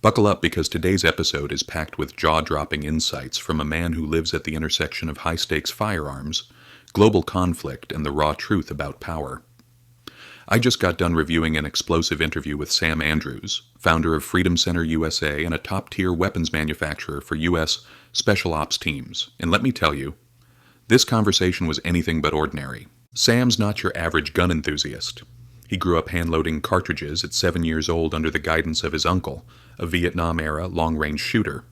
Buckle up because today's episode is packed with jaw-dropping insights from a man who lives at the intersection of high-stakes firearms, global conflict, and the raw truth about power. I just got done reviewing an explosive interview with Sam Andrews, founder of Freedom Center USA and a top-tier weapons manufacturer for U.S. Special Ops teams. And let me tell you, this conversation was anything but ordinary. Sam's not your average gun enthusiast. He grew up hand-loading cartridges at 7 years old under the guidance of his uncle, a Vietnam-era long-range shooter.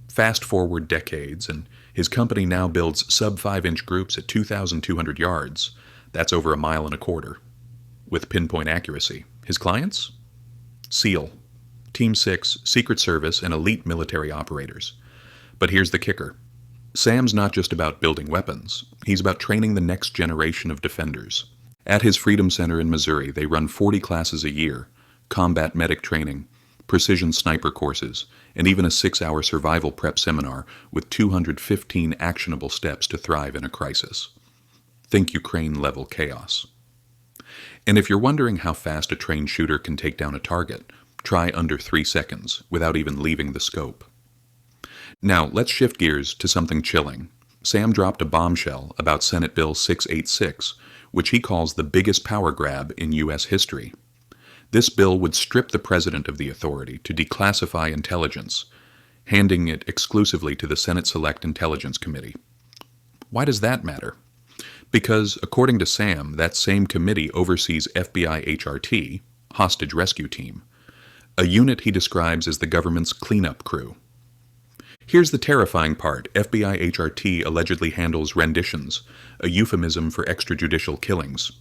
Fast forward decades, and his company now builds sub-5-inch groups at 2,200 yards. That's over a mile and a quarter. With pinpoint accuracy. His clients? SEAL, Team 6, Secret Service, and elite military operators. But here's the kicker. Sam's not just about building weapons. He's about training the next generation of defenders. At his Freedom Center in Missouri, they run 40 classes a year, combat medic training, precision sniper courses, and even a 6-hour survival prep seminar with 215 actionable steps to thrive in a crisis. Think Ukraine-level chaos. And if you're wondering how fast a trained shooter can take down a target, try under 3 seconds without even leaving the scope. Now, let's shift gears to something chilling. Sam dropped a bombshell about Senate Bill 686, which he calls the biggest power grab in U.S. history. This bill would strip the president of the authority to declassify intelligence, handing it exclusively to the Senate Select Intelligence Committee. Why does that matter? Because, according to Sam, that same committee oversees FBI HRT, Hostage Rescue Team, a unit he describes as the government's cleanup crew. Here's the terrifying part. FBI HRT allegedly handles renditions, a euphemism for extrajudicial killings.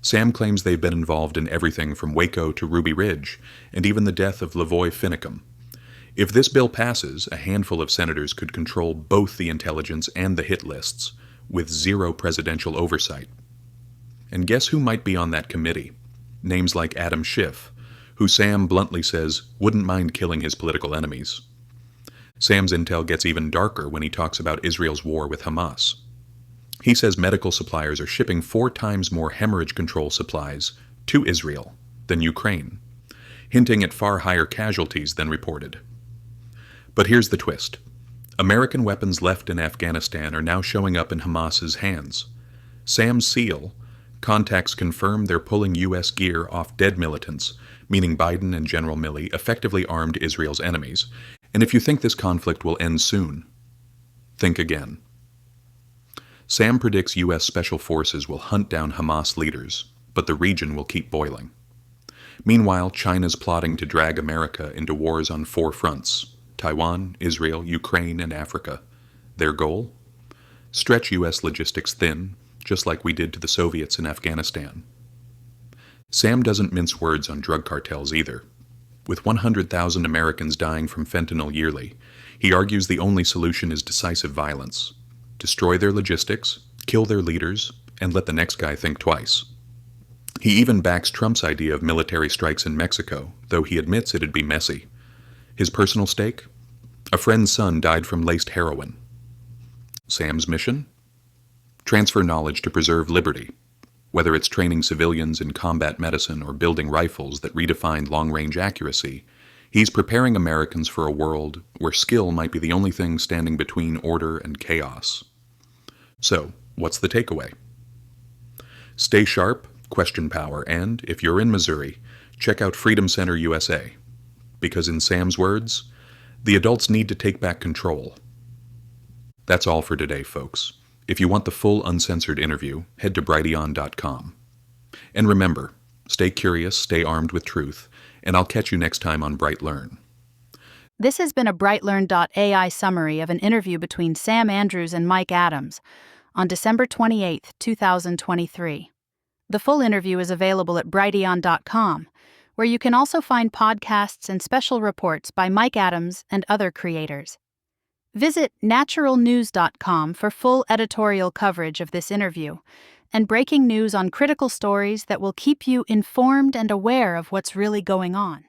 Sam claims they've been involved in everything from Waco to Ruby Ridge, and even the death of Lavoy Finicum. If this bill passes, a handful of senators could control both the intelligence and the hit lists, with zero presidential oversight. And guess who might be on that committee? Names like Adam Schiff, who Sam bluntly says wouldn't mind killing his political enemies. Sam's intel gets even darker when he talks about Israel's war with Hamas. He says medical suppliers are shipping 4 times more hemorrhage control supplies to Israel than Ukraine, hinting at far higher casualties than reported. But here's the twist. American weapons left in Afghanistan are now showing up in Hamas's hands. Sam's SEAL contacts confirm they're pulling U.S. gear off dead militants, meaning Biden and General Milley effectively armed Israel's enemies. And if you think this conflict will end soon, think again. Sam predicts U.S. Special Forces will hunt down Hamas leaders, but the region will keep boiling. Meanwhile, China's plotting to drag America into wars on 4 fronts: Taiwan, Israel, Ukraine, and Africa. Their goal? Stretch U.S. logistics thin, just like we did to the Soviets in Afghanistan. Sam doesn't mince words on drug cartels either. With 100,000 Americans dying from fentanyl yearly, he argues the only solution is decisive violence. Destroy their logistics, kill their leaders, and let the next guy think twice. He even backs Trump's idea of military strikes in Mexico, though he admits it'd be messy. His personal stake? A friend's son died from laced heroin. Sam's mission? Transfer knowledge to preserve liberty. Whether it's training civilians in combat medicine or building rifles that redefine long-range accuracy, he's preparing Americans for a world where skill might be the only thing standing between order and chaos. So, what's the takeaway? Stay sharp, question power, and, if you're in Missouri, check out Freedom Center USA. Because in Sam's words, the adults need to take back control. That's all for today, folks. If you want the full uncensored interview, head to brighteon.com. And remember, stay curious, stay armed with truth, and I'll catch you next time on BrightLearn. This has been a BrightLearn.ai summary of an interview between Sam Andrews and Mike Adams on December 28, 2023. The full interview is available at brighteon.com, where you can also find podcasts and special reports by Mike Adams and other creators. Visit naturalnews.com for full editorial coverage of this interview and breaking news on critical stories that will keep you informed and aware of what's really going on.